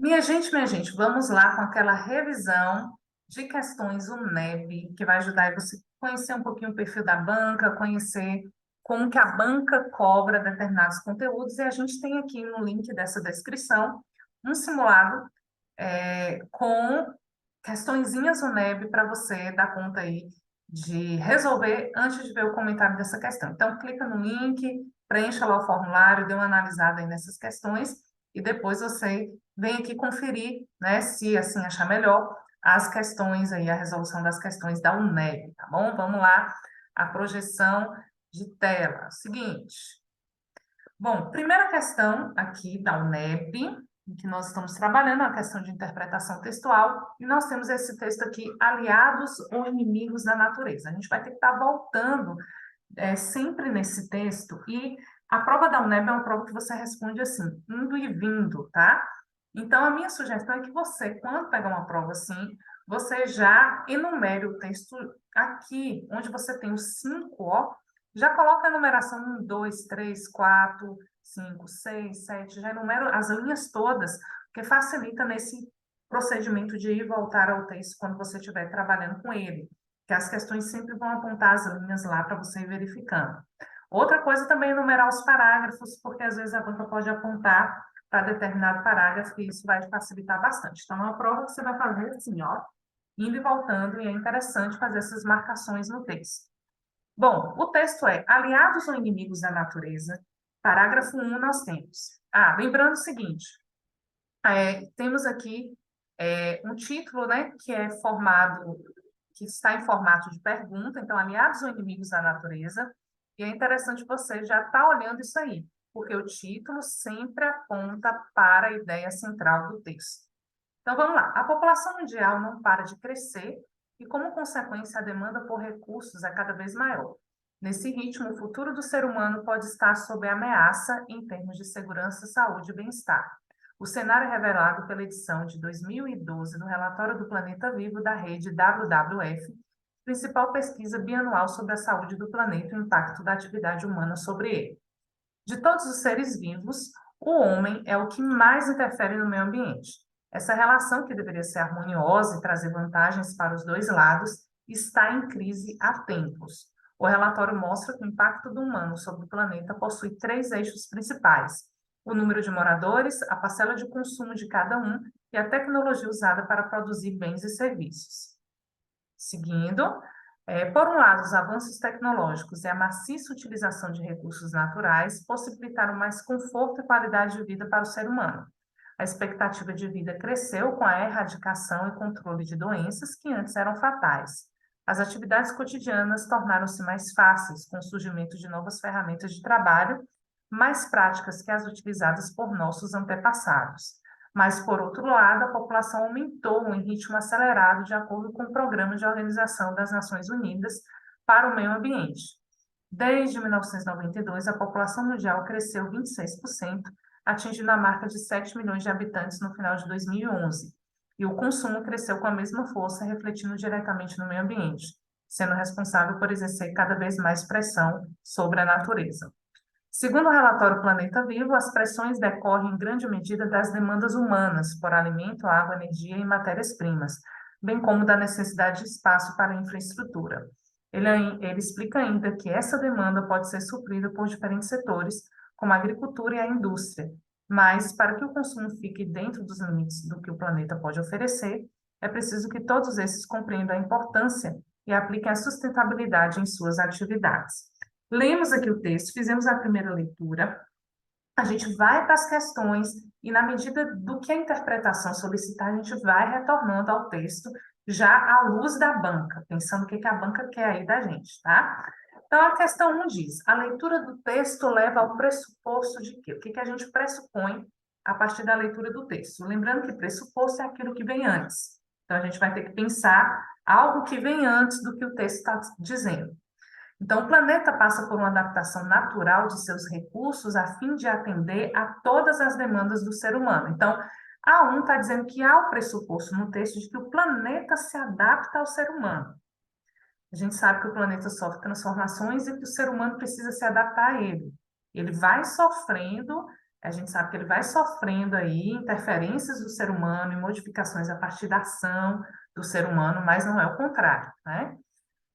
Minha gente, vamos lá com aquela revisão de questões UNEB, que vai ajudar aí você a conhecer um pouquinho o perfil da banca, conhecer como que a banca cobra determinados conteúdos, e a gente tem aqui no link dessa descrição um simulado com questõezinhas UNEB para você dar conta aí de resolver antes de ver o comentário dessa questão. Então, clica no link, preencha lá o formulário, dê uma analisada aí nessas questões e depois você vem aqui conferir, né, se assim achar melhor, as questões aí, a resolução das questões da UNEB, tá bom? Vamos lá, a projeção de tela. Seguinte, bom, primeira questão aqui da UNEB, em que nós estamos trabalhando a questão de interpretação textual, e nós temos esse texto aqui, aliados ou inimigos da natureza. A gente vai ter que estar voltando sempre nesse texto, e a prova da UNEB é uma prova que você responde assim, indo e vindo, tá? Então, a minha sugestão é que você, quando pegar uma prova assim, você já enumere o texto aqui, onde você tem os 5, ó, já coloca a numeração 1, 2, 3, 4, 5, 6, 7, já enumera as linhas todas, que facilita nesse procedimento de ir e voltar ao texto quando você estiver trabalhando com ele, que as questões sempre vão apontar as linhas lá para você ir verificando. Outra coisa também é numerar os parágrafos, porque às vezes a banca pode apontar para determinado parágrafo e isso vai facilitar bastante. Então, é uma prova que você vai fazer assim, ó, indo e voltando, e é interessante fazer essas marcações no texto. Bom, o texto é aliados ou inimigos da natureza. Parágrafo 1, nós temos. Lembrando o seguinte, temos aqui um título, né, que é formado, que está em formato de pergunta, então, aliados ou inimigos da natureza, e é interessante você já estar olhando isso aí, porque o título sempre aponta para a ideia central do texto. Então, vamos lá. A população mundial não para de crescer e, como consequência, a demanda por recursos é cada vez maior. Nesse ritmo, o futuro do ser humano pode estar sob ameaça em termos de segurança, saúde e bem-estar. O cenário é revelado pela edição de 2012 do Relatório do Planeta Vivo da rede WWF, principal pesquisa bianual sobre a saúde do planeta e o impacto da atividade humana sobre ele. De todos os seres vivos, o homem é o que mais interfere no meio ambiente. Essa relação, que deveria ser harmoniosa e trazer vantagens para os dois lados, está em crise há tempos. O relatório mostra que o impacto do humano sobre o planeta possui 3 eixos principais: o número de moradores, a parcela de consumo de cada um e a tecnologia usada para produzir bens e serviços. Seguindo, por um lado, os avanços tecnológicos e a maciça utilização de recursos naturais possibilitaram mais conforto e qualidade de vida para o ser humano. A expectativa de vida cresceu com a erradicação e controle de doenças que antes eram fatais. As atividades cotidianas tornaram-se mais fáceis com o surgimento de novas ferramentas de trabalho, mais práticas que as utilizadas por nossos antepassados. Mas, por outro lado, a população aumentou em ritmo acelerado de acordo com o Programa de Organização das Nações Unidas para o Meio Ambiente. Desde 1992, a população mundial cresceu 26%, atingindo a marca de 7 milhões de habitantes no final de 2011. E o consumo cresceu com a mesma força, refletindo diretamente no meio ambiente, sendo responsável por exercer cada vez mais pressão sobre a natureza. Segundo o relatório Planeta Vivo, as pressões decorrem em grande medida das demandas humanas por alimento, água, energia e matérias-primas, bem como da necessidade de espaço para infraestrutura. Ele explica ainda que essa demanda pode ser suprida por diferentes setores, como a agricultura e a indústria, mas para que o consumo fique dentro dos limites do que o planeta pode oferecer, é preciso que todos esses compreendam a importância e apliquem a sustentabilidade em suas atividades. Lemos aqui o texto, fizemos a primeira leitura, a gente vai para as questões e, na medida do que a interpretação solicitar, a gente vai retornando ao texto já à luz da banca, pensando o que a banca quer aí da gente, tá? Então, a questão 1 diz: a leitura do texto leva ao pressuposto de quê? O que a gente pressupõe a partir da leitura do texto? Lembrando que pressuposto é aquilo que vem antes. Então, a gente vai ter que pensar algo que vem antes do que o texto está dizendo. Então, o planeta passa por uma adaptação natural de seus recursos a fim de atender a todas as demandas do ser humano. Então, a 1 está dizendo que há o pressuposto no texto de que o planeta se adapta ao ser humano. A gente sabe que o planeta sofre transformações e que o ser humano precisa se adaptar a ele. Ele vai sofrendo a gente sabe que ele vai sofrendo aí interferências do ser humano e modificações a partir da ação do ser humano, mas não é o contrário, né?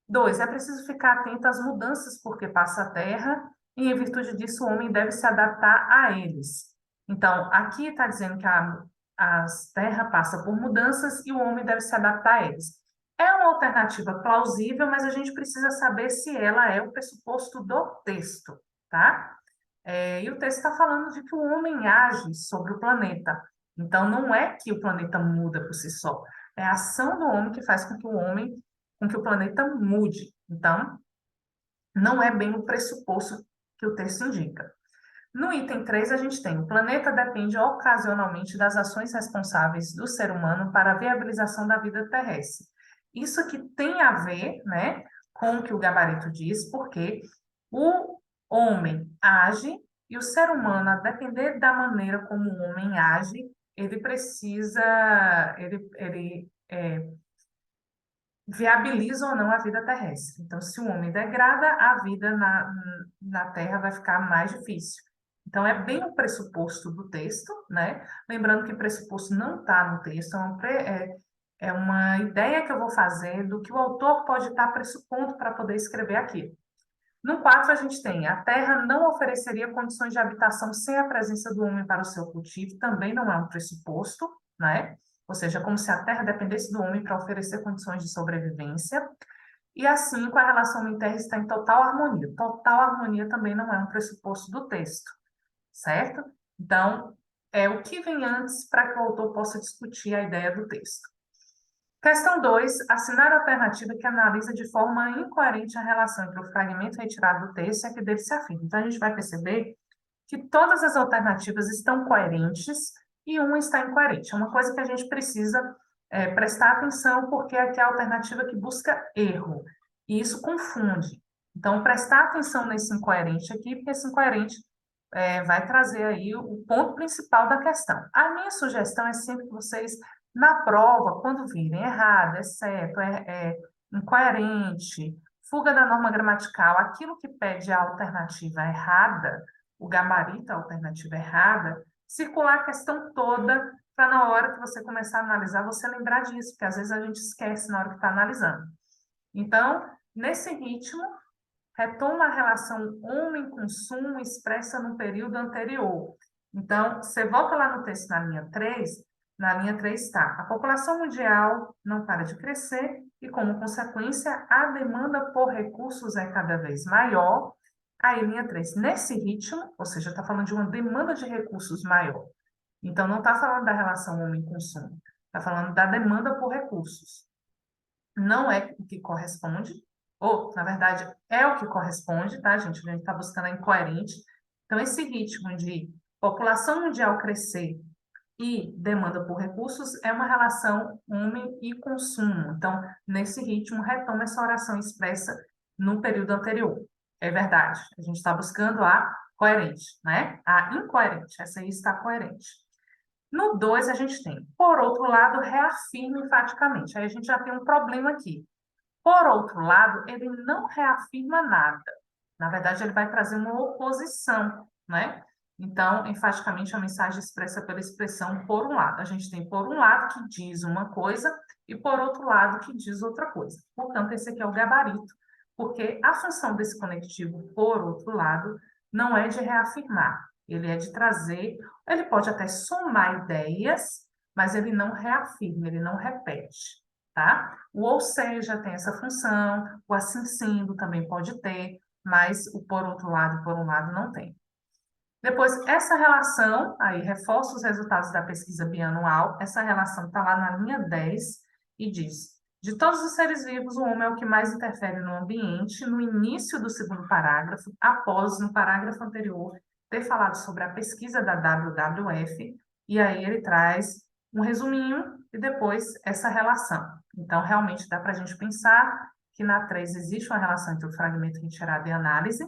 2, é preciso ficar atento às mudanças porque passa a Terra e, em virtude disso, o homem deve se adaptar a eles. Então, aqui está dizendo que a Terra passa por mudanças e o homem deve se adaptar a eles. É uma alternativa plausível, mas a gente precisa saber se ela é o pressuposto do texto, tá? E o texto está falando de que o homem age sobre o planeta. Então, não é que o planeta muda por si só. É a ação do homem que faz com que o planeta mude. Então, não é bem o pressuposto que o texto indica. No item 3, a gente tem: o planeta depende ocasionalmente das ações responsáveis do ser humano para a viabilização da vida terrestre. Isso aqui tem a ver, né, com o que o gabarito diz, porque o homem age e o ser humano, a depender da maneira como o homem age, ele precisa, viabiliza ou não a vida terrestre. Então, se o homem degrada, a vida na Terra vai ficar mais difícil. Então, é bem o pressuposto do texto, né? Lembrando que pressuposto não está no texto, é uma ideia que eu vou fazer do que o autor pode estar pressupondo para poder escrever aqui. No 4, a gente tem: a terra não ofereceria condições de habitação sem a presença do homem para o seu cultivo, também não é um pressuposto, né? Ou seja, como se a terra dependesse do homem para oferecer condições de sobrevivência. E a 5, a relação homem-terra está em total harmonia. Total harmonia também não é um pressuposto do texto, certo? Então, é o que vem antes para que o autor possa discutir a ideia do texto. Questão 2, assinar a alternativa que analisa de forma incoerente a relação entre o fragmento retirado do texto e a que dele se afirma. Então, a gente vai perceber que todas as alternativas estão coerentes e uma está incoerente. É uma coisa que a gente precisa prestar atenção, porque aqui é a alternativa que busca erro, e isso confunde. Então, prestar atenção nesse incoerente aqui, porque esse incoerente vai trazer aí o ponto principal da questão. A minha sugestão é sempre que vocês, na prova, quando virem errado, exceto, incoerente, fuga da norma gramatical, aquilo que pede a alternativa errada, o gabarito, a alternativa errada, circular a questão toda para na hora que você começar a analisar, você lembrar disso, porque às vezes a gente esquece na hora que está analisando. Então, nesse ritmo, retoma a relação homem-consumo expressa no período anterior. Então, você volta lá no texto na linha 3 está: a população mundial não para de crescer e, como consequência, a demanda por recursos é cada vez maior. Aí, linha 3, nesse ritmo, ou seja, está falando de uma demanda de recursos maior. Então, não está falando da relação homem-consumo, está falando da demanda por recursos. Não é o que corresponde, ou, na verdade, é o que corresponde, tá, gente? A gente está buscando a incoerente. Então, esse ritmo de população mundial crescer e demanda por recursos é uma relação homem e consumo. Então, nesse ritmo, retoma essa oração expressa no período anterior. É verdade, a gente está buscando a coerente, né? A incoerente, essa aí está coerente. No 2, a gente tem: por outro lado, reafirma enfaticamente. Aí a gente já tem um problema aqui. Por outro lado, ele não reafirma nada. Na verdade, ele vai trazer uma oposição, né? Então, enfaticamente, a mensagem expressa pela expressão por um lado. A gente tem por um lado que diz uma coisa e por outro lado que diz outra coisa. Portanto, esse aqui é o gabarito, porque a função desse conectivo por outro lado não é de reafirmar, ele é de trazer, ele pode até somar ideias, mas ele não reafirma, ele não repete, tá? O ou seja tem essa função, o assim sendo também pode ter, mas o por outro lado e por um lado não tem. Depois, essa relação, aí reforça os resultados da pesquisa bianual, essa relação está lá na linha 10 e diz: de todos os seres vivos, o homem é o que mais interfere no ambiente, no início do segundo parágrafo, após, no parágrafo anterior, ter falado sobre a pesquisa da WWF, e aí ele traz um resuminho e depois essa relação. Então, realmente dá para a gente pensar que na 3 existe uma relação entre o fragmento retirado e análise.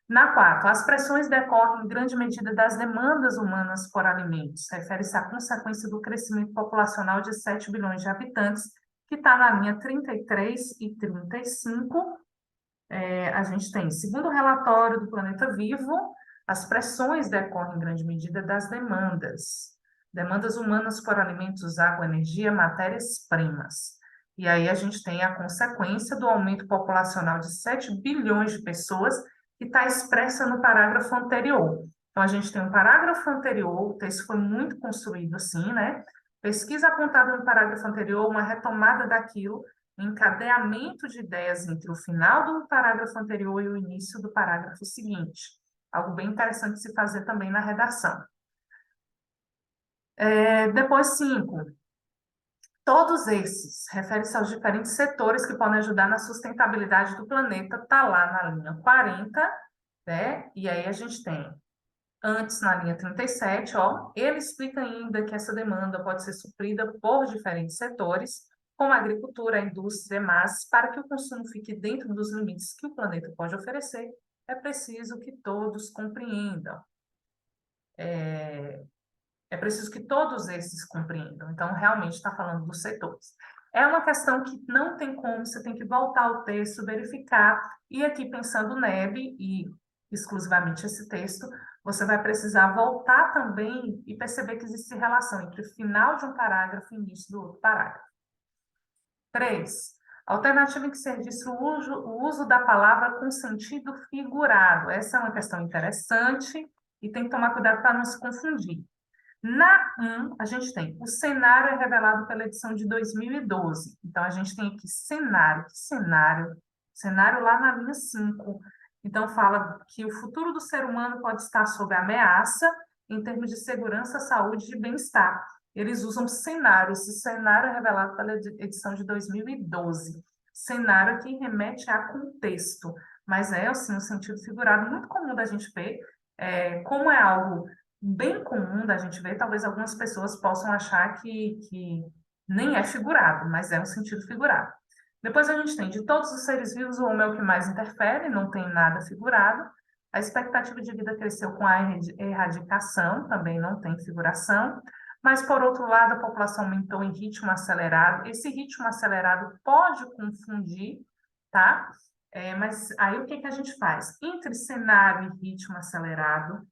Na 4, as pressões decorrem em grande medida das demandas humanas por alimentos. Refere-se à consequência do crescimento populacional de 7 bilhões de habitantes, que está na linha 33 e 35. A gente tem: segundo o relatório do Planeta Vivo, As pressões decorrem em grande medida das demandas humanas por alimentos, água, energia, matérias-primas. E aí a gente tem a consequência do aumento populacional de 7 bilhões de pessoas, que está expressa no parágrafo anterior. Então, a gente tem um parágrafo anterior, o texto foi muito construído assim, né? Pesquisa apontada no parágrafo anterior, uma retomada daquilo, um encadeamento de ideias entre o final do parágrafo anterior e o início do parágrafo seguinte. Algo bem interessante de se fazer também na redação. Depois, 5. Todos esses refere-se aos diferentes setores que podem ajudar na sustentabilidade do planeta, está lá na linha 40, né? E aí a gente tem, antes na linha 37, ó, ele explica ainda que essa demanda pode ser suprida por diferentes setores, como a agricultura, a indústria, mas para que o consumo fique dentro dos limites que o planeta pode oferecer, é preciso que todos compreendam. É preciso que todos esses compreendam. Então, realmente está falando dos setores. É uma questão que não tem como, você tem que voltar ao texto, verificar, e aqui pensando no NEB e exclusivamente esse texto, você vai precisar voltar também e perceber que existe relação entre o final de um parágrafo e o início do outro parágrafo. 3. Alternativa em que se registra o uso da palavra com sentido figurado. Essa é uma questão interessante e tem que tomar cuidado para não se confundir. Na 1, a gente tem o cenário é revelado pela edição de 2012. Então, a gente tem aqui cenário. Que cenário? Cenário lá na linha 5. Então, fala que o futuro do ser humano pode estar sob ameaça em termos de segurança, saúde e bem-estar. Eles usam cenário. Esse cenário é revelado pela edição de 2012. Cenário aqui remete a contexto, mas é, assim, um sentido figurado muito comum da gente ver, como é algo bem comum da gente ver, talvez algumas pessoas possam achar que nem é figurado, mas é um sentido figurado. Depois a gente tem, de todos os seres vivos, o homem é o que mais interfere, não tem nada figurado. A expectativa de vida cresceu com a erradicação, também não tem figuração. Mas, por outro lado, a população aumentou em ritmo acelerado. Esse ritmo acelerado pode confundir, tá? Mas aí o que que a gente faz? Entre cenário e ritmo acelerado,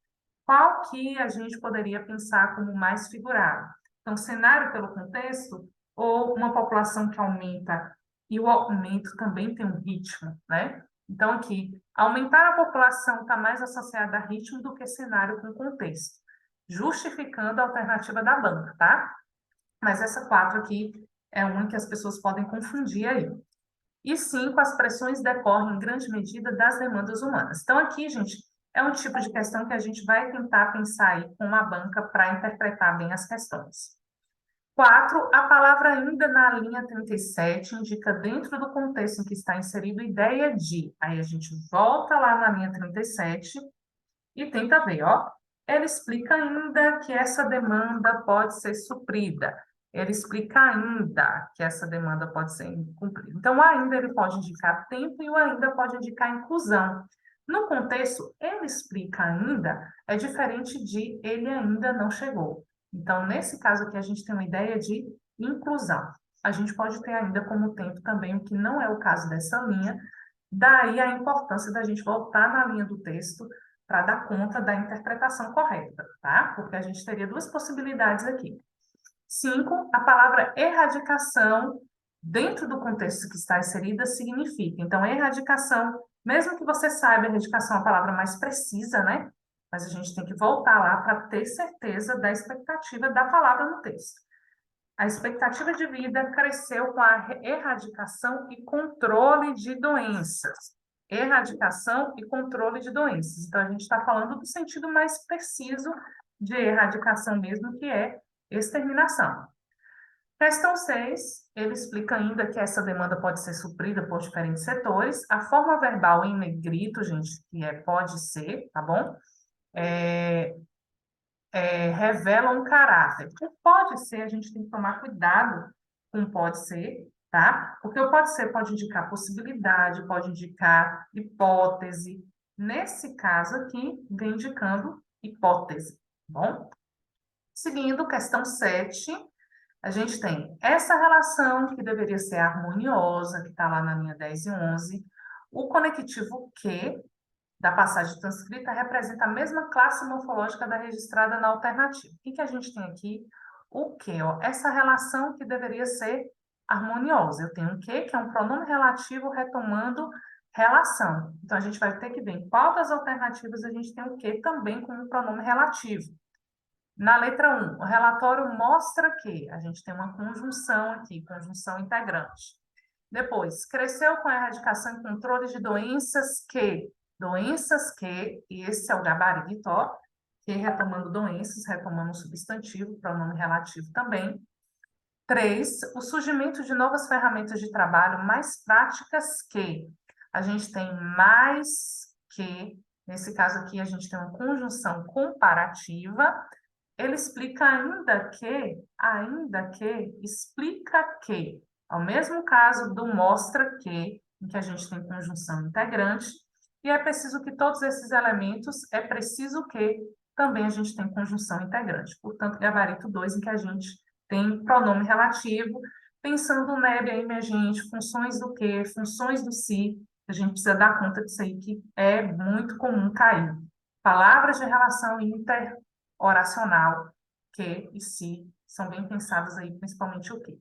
qual que a gente poderia pensar como mais figurado? Então, cenário pelo contexto ou uma população que aumenta e o aumento também tem um ritmo, né? Então, aqui, aumentar a população está mais associada a ritmo do que cenário com contexto, justificando a alternativa da banca, tá? Mas essa 4 aqui é uma que as pessoas podem confundir aí. E 5, as pressões decorrem em grande medida das demandas humanas. Então, aqui, gente, é um tipo de questão que a gente vai tentar pensar aí com a banca para interpretar bem as questões. 4, a palavra ainda na linha 37 indica dentro do contexto em que está inserido ideia de. Aí a gente volta lá na linha 37 e tenta ver, ó. Ela explica ainda que essa demanda pode ser suprida. Ele explica ainda que essa demanda pode ser cumprida. Então, o ainda ele pode indicar tempo e o ainda pode indicar inclusão. No contexto, ele explica ainda é diferente de ele ainda não chegou. Então, nesse caso aqui, a gente tem uma ideia de inclusão. A gente pode ter ainda como tempo também, o que não é o caso dessa linha, daí a importância da gente voltar na linha do texto para dar conta da interpretação correta, tá? Porque a gente teria duas possibilidades aqui. 5, a palavra erradicação, dentro do contexto que está inserida, significa. Então, erradicação, mesmo que você saiba, erradicação é a palavra mais precisa, né? Mas a gente tem que voltar lá para ter certeza da expectativa da palavra no texto. A expectativa de vida cresceu com a erradicação e controle de doenças. Erradicação e controle de doenças. Então, a gente está falando do sentido mais preciso de erradicação mesmo, que é exterminação. Questão 6, ele explica ainda que essa demanda pode ser suprida por diferentes setores. A forma verbal em negrito, gente, que pode ser, tá bom? Revela um caráter. O pode ser, a gente tem que tomar cuidado com pode ser, tá? Porque o pode ser pode indicar possibilidade, pode indicar hipótese. Nesse caso aqui, vem indicando hipótese, tá bom? Seguindo, questão 7, a gente tem essa relação que deveria ser harmoniosa, que está lá na linha 10 e 11, o conectivo que, da passagem transcrita representa a mesma classe morfológica da registrada na alternativa. O que a gente tem aqui? O que? Essa relação que deveria ser harmoniosa. Eu tenho o que é um pronome relativo retomando relação. Então, a gente vai ter que ver em qual das alternativas a gente tem o que também como pronome relativo. Na letra 1, o relatório mostra que a gente tem uma conjunção aqui, conjunção integrante. Depois, cresceu com a erradicação e controle de doenças que, e esse é o gabarito, ó, que retomando doenças, retomando o substantivo, pronome relativo também. 3, o surgimento de novas ferramentas de trabalho mais práticas que, a gente tem mais que, nesse caso aqui a gente tem uma conjunção comparativa, ele explica ainda que, explica que. É o mesmo caso do mostra que, em que a gente tem conjunção integrante, e é preciso que todos esses elementos, é preciso que também a gente tem conjunção integrante. Portanto, gabarito 2, em que a gente tem pronome relativo, pensando no NEB aí, minha gente, funções do que, funções do se, a gente precisa dar conta disso aí, que é muito comum cair. Palavras de relação oracional, que e se, são bem pensadas aí, principalmente o que.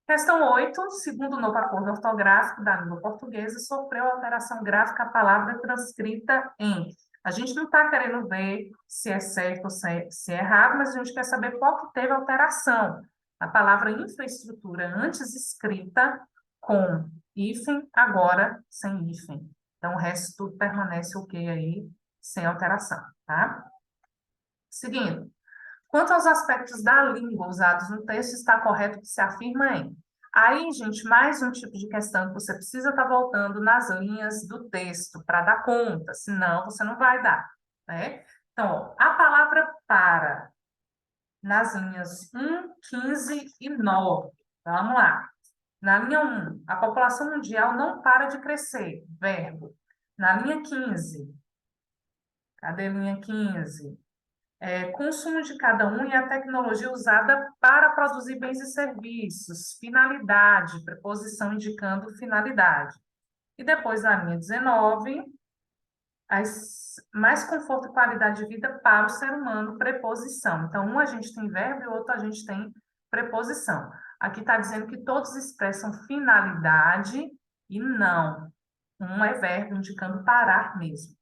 Questão 8, segundo o novo acordo ortográfico da língua portuguesa, sofreu alteração gráfica a palavra transcrita em. A gente não está querendo ver se é certo ou se é errado, mas a gente quer saber qual que teve alteração. A palavra infraestrutura, antes escrita com hífen, agora sem hífen. Então, o resto tudo permanece ok aí, sem alteração, tá? Seguindo. Quanto aos aspectos da língua usados no texto, está correto que se afirma em. Aí, gente, mais um tipo de questão que você precisa estar voltando nas linhas do texto para dar conta, senão você não vai dar, né? Então, ó, a palavra para, nas linhas 1, 15 e 9. Vamos lá. Na linha 1, a população mundial não para de crescer, verbo. Na linha 15, cadê a linha 15? Consumo de cada um e a tecnologia usada para produzir bens e serviços, finalidade, preposição indicando finalidade. E depois, na linha 19, mais conforto e qualidade de vida para o ser humano, preposição. Então, um a gente tem verbo e o outro a gente tem preposição. Aqui está dizendo que todos expressam finalidade e não. Um é verbo indicando parar mesmo.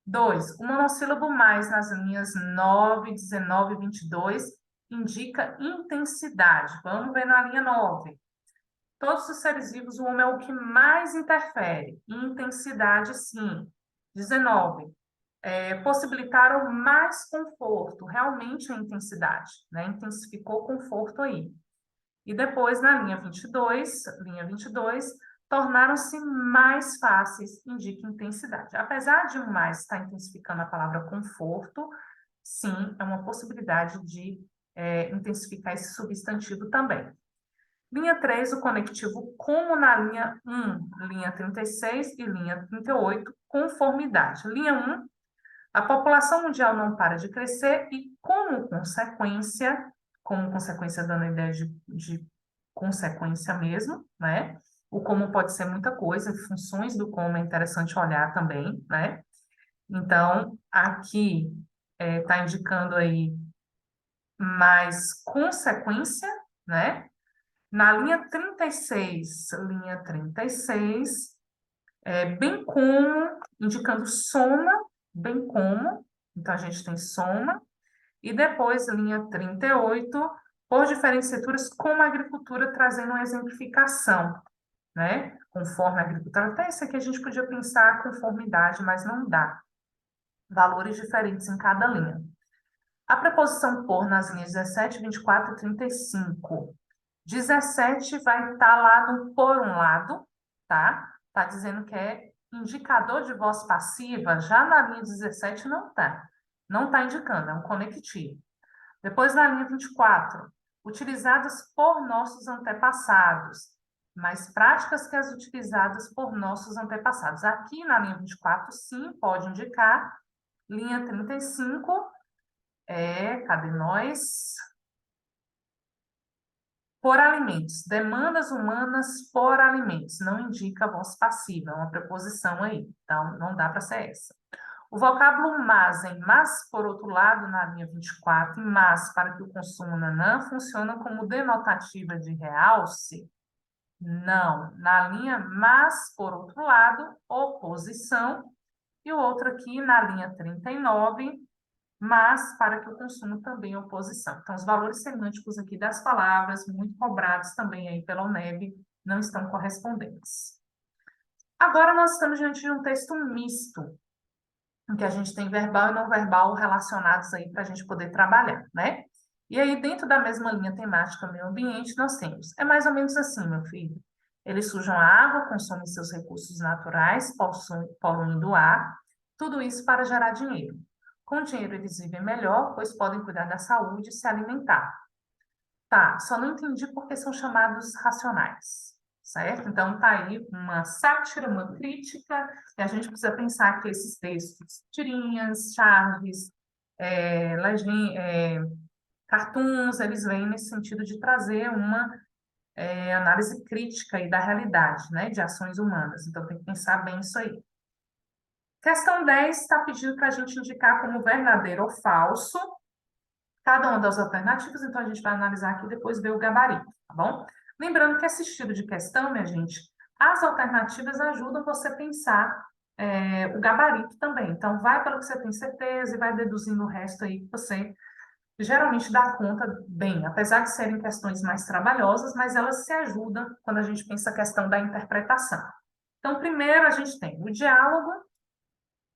2, o monossílabo mais nas linhas 9, 19 e 22 indica intensidade. Vamos ver na linha 9. Todos os seres vivos, o homem é o que mais interfere. Intensidade, sim. 19. Possibilitaram mais conforto. Realmente a intensidade, né? Intensificou o conforto aí. E depois, na linha 22, tornaram-se mais fáceis, indica intensidade. Apesar de o mais estar intensificando a palavra conforto, sim, é uma possibilidade de intensificar esse substantivo também. Linha 3, o conectivo como na linha 1, linha 36 e linha 38, conformidade. Linha 1, a população mundial não para de crescer e, como consequência dando a ideia de consequência mesmo, né? O como pode ser muita coisa, funções do como é interessante olhar também, né? Então, aqui está indicando aí mais consequência, né? Na linha 36, bem como, indicando soma, bem como, então a gente tem soma, e depois linha 38, por diferentes setores, como a agricultura, trazendo uma exemplificação, né? Conforme a agricultura. Até isso aqui a gente podia pensar conformidade, mas não dá. Valores diferentes em cada linha. A preposição por nas linhas 17, 24 e 35. 17 vai estar lá no por um lado, tá? Tá dizendo que é indicador de voz passiva, já na linha 17 não tá. Não tá indicando, é um conectivo. Depois na linha 24, utilizadas por nossos antepassados, mais práticas que as utilizadas por nossos antepassados. Aqui na linha 24, sim, pode indicar. Linha 35, cadê nós? Por alimentos. Demandas humanas por alimentos. Não indica voz passiva, é uma preposição aí. Então, não dá para ser essa. O vocábulo mas em mas, por outro lado, na linha 24, e mas para que o consumo nanã funciona como denotativa de realce? Não. Na linha mas, por outro lado, oposição. E o outro aqui na linha 39, mas para que o consumo também é oposição. Então, os valores semânticos aqui das palavras, muito cobrados também aí pela UNEB, não estão correspondentes. Agora, nós estamos diante de um texto misto, em que a gente tem verbal e não verbal relacionados aí para a gente poder trabalhar, né? E aí, dentro da mesma linha temática meio ambiente, nós temos, é mais ou menos assim, meu filho. Eles sujam a água, consomem seus recursos naturais, poluem do ar, tudo isso para gerar dinheiro. Com dinheiro eles vivem melhor, pois podem cuidar da saúde e se alimentar. Tá, só não entendi por que são chamados racionais, certo? Então, tá aí uma sátira, uma crítica, e a gente precisa pensar que esses textos, tirinhas, charges, cartoons, eles vêm nesse sentido de trazer uma análise crítica aí da realidade, né, de ações humanas. Então, tem que pensar bem isso aí. Questão 10 está pedindo para a gente indicar como verdadeiro ou falso cada uma das alternativas, então a gente vai analisar aqui e depois ver o gabarito, tá bom? Lembrando que esse estilo de questão, minha gente, as alternativas ajudam você a pensar o gabarito também. Então, vai pelo que você tem certeza e vai deduzindo o resto aí que você geralmente dá conta bem, apesar de serem questões mais trabalhosas, mas elas se ajudam quando a gente pensa a questão da interpretação. Então, primeiro a gente tem o diálogo,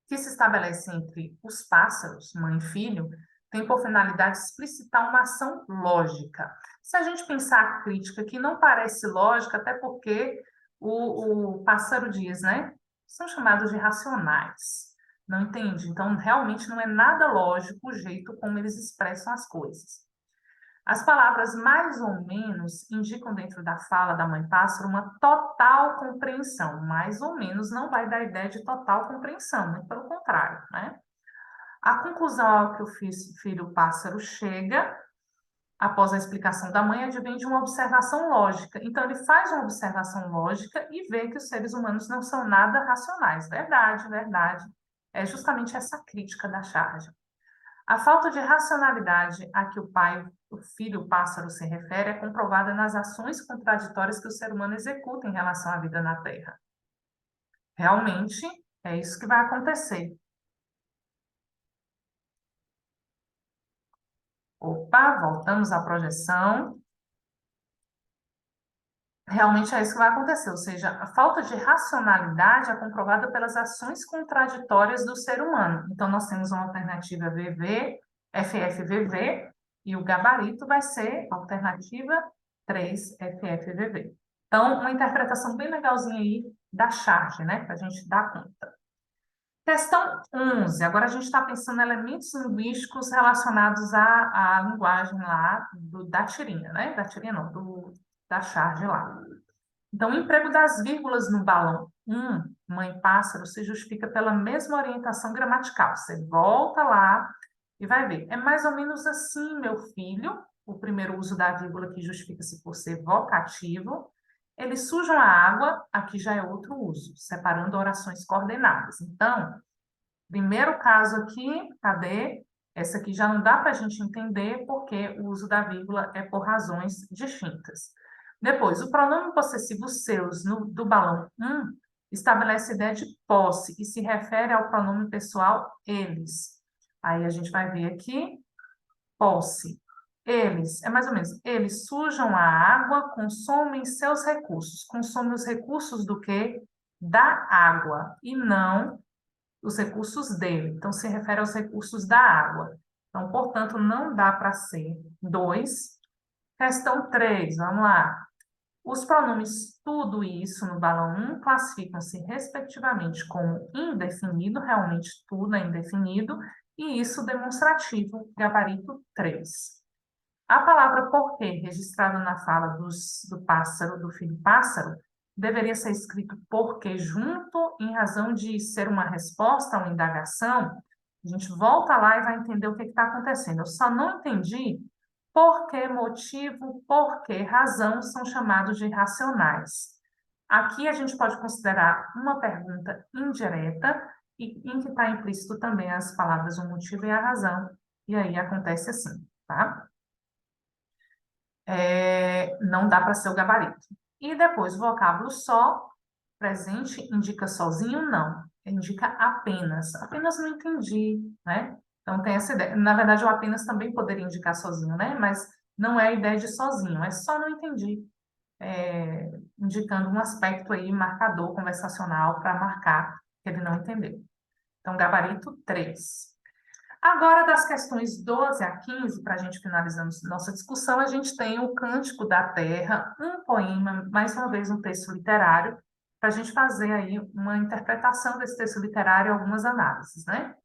que se estabelece entre os pássaros, mãe e filho, tem por finalidade explicitar uma ação lógica. Se a gente pensar a crítica que não parece lógica, até porque o pássaro diz, né? São chamados de racionais. Não entende? Então, realmente não é nada lógico o jeito como eles expressam as coisas. As palavras mais ou menos indicam dentro da fala da mãe pássaro uma total compreensão. Mais ou menos não vai dar ideia de total compreensão, muito pelo contrário, né? A conclusão ao que o filho pássaro chega, após a explicação da mãe, advém de uma observação lógica. Então, ele faz uma observação lógica e vê que os seres humanos não são nada racionais. Verdade, verdade. É justamente essa crítica da charge. A falta de racionalidade a que o filho, o pássaro se refere é comprovada nas ações contraditórias que o ser humano executa em relação à vida na Terra. Realmente, é isso que vai acontecer. Opa, voltamos à projeção. Realmente é isso que vai acontecer, ou seja, a falta de racionalidade é comprovada pelas ações contraditórias do ser humano. Então, nós temos uma alternativa VV, FFVV, e o gabarito vai ser alternativa 3, FFVV. Então, uma interpretação bem legalzinha aí da charge, né, para a gente dar conta. Questão 11. Agora a gente está pensando em elementos linguísticos relacionados à linguagem lá da tirinha, né? Da tirinha não, da charge lá. Então, o emprego das vírgulas no balão mãe pássaro, se justifica pela mesma orientação gramatical. Você volta lá e vai ver. É mais ou menos assim, meu filho, o primeiro uso da vírgula que justifica-se por ser vocativo. Eles sujam a água, aqui já é outro uso, separando orações coordenadas. Então, primeiro caso aqui, cadê? Essa aqui já não dá para a gente entender porque o uso da vírgula é por razões distintas. Depois, o pronome possessivo seus do balão estabelece a ideia de posse e se refere ao pronome pessoal eles. Aí a gente vai ver aqui, posse. Eles, é mais ou menos, eles sujam a água, consomem seus recursos. Consomem os recursos do quê? Da água, e não os recursos dele. Então, se refere aos recursos da água. Então, portanto, não dá para ser 2. Questão 3, vamos lá. Os pronomes tudo isso no balão 1 classificam-se respectivamente como indefinido, realmente tudo é indefinido, e isso demonstrativo, gabarito 3. A palavra porquê, registrada na fala do pássaro, do filho pássaro, deveria ser escrito porque junto, em razão de ser uma resposta a uma indagação. A gente volta lá e vai entender o que está acontecendo. Eu só não entendi Por que motivo, por que razão são chamados de racionais? Aqui a gente pode considerar uma pergunta indireta e em que está implícito também as palavras o motivo e a razão, e aí acontece assim, tá? Não dá para ser o gabarito. E depois, vocábulo só, presente, indica sozinho? Não, indica apenas. Apenas não entendi, né? Então tem essa ideia. Na verdade, o apenas também poderia indicar sozinho, né? Mas não é a ideia de sozinho, é só não entendi. Indicando um aspecto aí, marcador conversacional para marcar que ele não entendeu. Então, gabarito 3. Agora, das questões 12 a 15, para a gente finalizando nossa discussão, a gente tem o Cântico da Terra, um poema, mais uma vez um texto literário, para a gente fazer aí uma interpretação desse texto literário e algumas análises, né?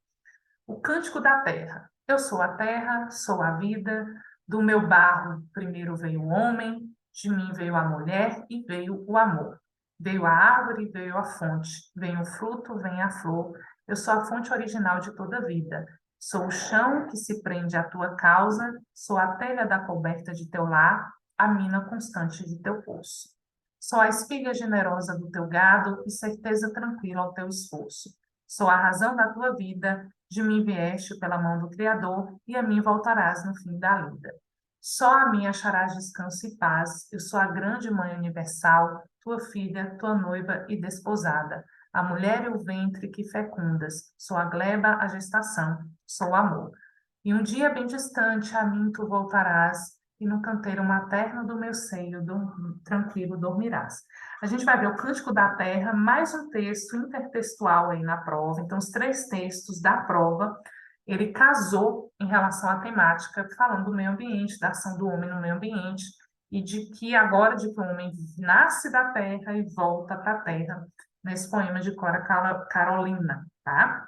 O Cântico da Terra. Eu sou a terra, sou a vida, do meu barro primeiro veio o homem, de mim veio a mulher e veio o amor. Veio a árvore, veio a fonte, vem o fruto, vem a flor. Eu sou a fonte original de toda vida. Sou o chão que se prende à tua causa, sou a telha da coberta de teu lar, a mina constante de teu poço. Sou a espiga generosa do teu gado e certeza tranquila ao teu esforço. Sou a razão da tua vida, de mim vieste pela mão do Criador, e a mim voltarás no fim da vida. Só a mim acharás descanso e paz. Eu sou a grande mãe universal, tua filha, tua noiva e desposada, a mulher e o ventre que fecundas. Sou a gleba, a gestação, sou o amor. E um dia bem distante a mim tu voltarás, e no canteiro materno do meu seio, tranquilo dormirás. A gente vai ver o Cântico da Terra, mais um texto intertextual aí na prova. Então, os 3 textos da prova, ele casou em relação à temática, falando do meio ambiente, da ação do homem no meio ambiente, e de que agora de que o homem nasce da terra e volta para a terra, nesse poema de Cora Carolina, tá?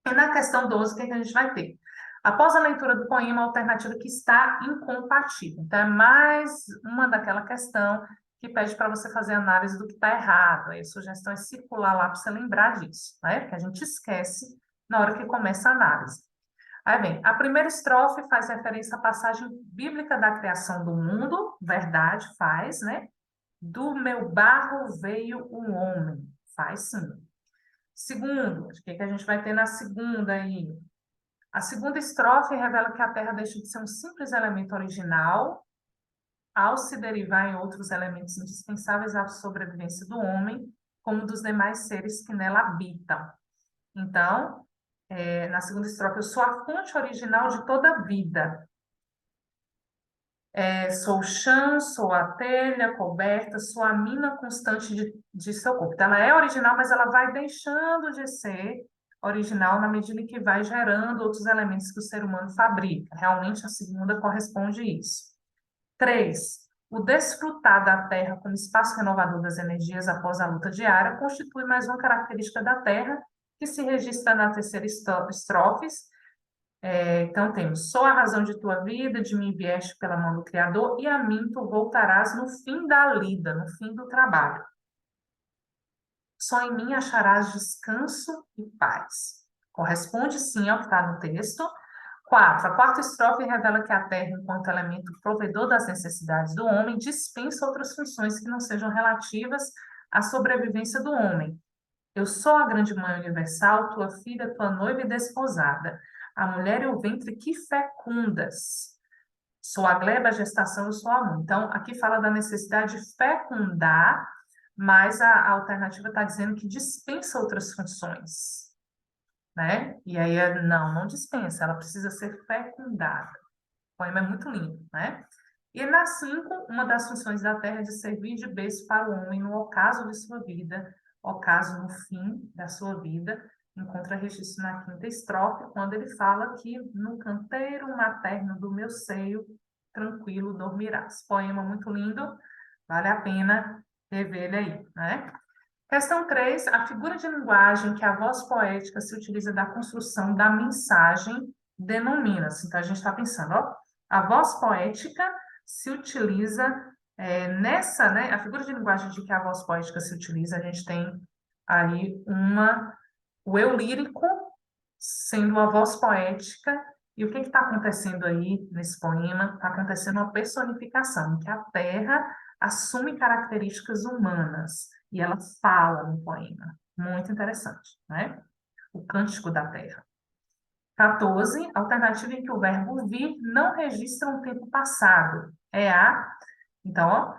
E na questão 12, o que a gente vai ter? Após a leitura do poema, a alternativa que está incompatível. Então, é mais uma daquela questão que pede para você fazer análise do que está errado. Aí a sugestão é circular lá para você lembrar disso, né? Porque a gente esquece na hora que começa a análise. Aí vem, a primeira estrofe faz referência à passagem bíblica da criação do mundo, verdade, faz, né? Do meu barro veio o homem, faz sim. Segundo, o que a gente vai ter na segunda aí? A segunda estrofe revela que a Terra deixa de ser um simples elemento original ao se derivar em outros elementos indispensáveis à sobrevivência do homem, como dos demais seres que nela habitam. Então, na segunda estrofe, eu sou a fonte original de toda a vida. Sou o chão, sou a telha coberta, sou a mina constante de seu corpo. Então, ela é original, mas ela vai deixando de ser original na medida em que vai gerando outros elementos que o ser humano fabrica. Realmente, a segunda corresponde a isso. 3. O desfrutar da Terra como espaço renovador das energias após a luta diária constitui mais uma característica da Terra que se registra na terceira estrofe. Então, temos, sou a razão de tua vida, de mim vieste pela mão do Criador, e a mim tu voltarás no fim da lida, no fim do trabalho. Só em mim acharás descanso e paz. Corresponde, sim, ao que está no texto. 4. A quarta estrofe revela que a terra, enquanto elemento provedor das necessidades do homem, dispensa outras funções que não sejam relativas à sobrevivência do homem. Eu sou a grande mãe universal, tua filha, tua noiva e desposada, a mulher e o ventre que fecundas. Sou a gleba, a gestação, eu sou a mãe. Então, aqui fala da necessidade de fecundar, mas a alternativa está dizendo que dispensa outras funções, né? E aí, não dispensa, ela precisa ser fecundada. O poema é muito lindo, né? E na 5, uma das funções da terra é de servir de berço para o homem no ocaso de sua vida, ocaso no fim da sua vida, encontra registro na quinta estrofe, quando ele fala que no canteiro materno do meu seio, tranquilo dormirás. Poema muito lindo, vale a pena rever ele aí, né? Questão 3, a figura de linguagem que a voz poética se utiliza da construção da mensagem denomina-se. Então, a gente está pensando, ó, a voz poética se utiliza nessa, né, a figura de linguagem de que a voz poética se utiliza, a gente tem aí o eu lírico sendo a voz poética E o que está acontecendo aí nesse poema? Está acontecendo uma personificação, em que a terra assume características humanas e ela fala no poema. Muito interessante, né? O Cântico da Terra. 14, alternativa em que o verbo vir não registra um tempo passado. É a. Então, ó,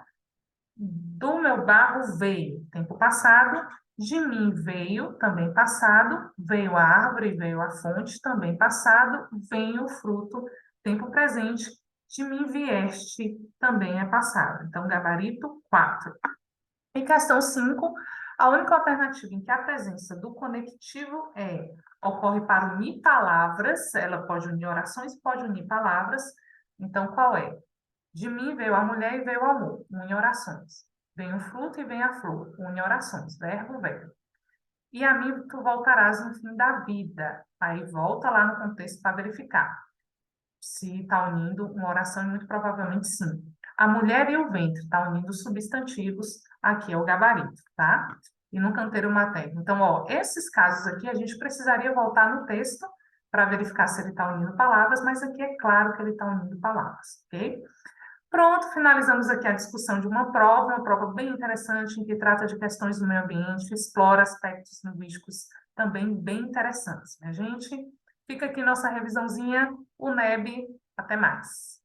do meu barro veio, tempo passado. De mim veio, também passado. Veio a árvore, veio a fonte, também passado. Veio o fruto, tempo presente. De mim vieste, também é passado. Então, gabarito 4. Em questão 5, a única alternativa em que a presença do conectivo ocorre para unir palavras, ela pode unir orações, pode unir palavras. Então, qual é? De mim veio a mulher e veio o amor, une orações. Vem o fruto e vem a flor, une orações, verbo, verbo. E a mim tu voltarás no fim da vida. Aí volta lá no contexto para verificar se está unindo uma oração, e muito provavelmente sim. A mulher e o ventre está unindo substantivos, aqui é o gabarito, tá? E no canteiro materno. Então, ó, esses casos aqui a gente precisaria voltar no texto para verificar se ele está unindo palavras, mas aqui é claro que ele está unindo palavras, ok? Pronto, finalizamos aqui a discussão de uma prova bem interessante, em que trata de questões do meio ambiente, explora aspectos linguísticos também bem interessantes, né, gente? Fica aqui nossa revisãozinha, o NEB, até mais.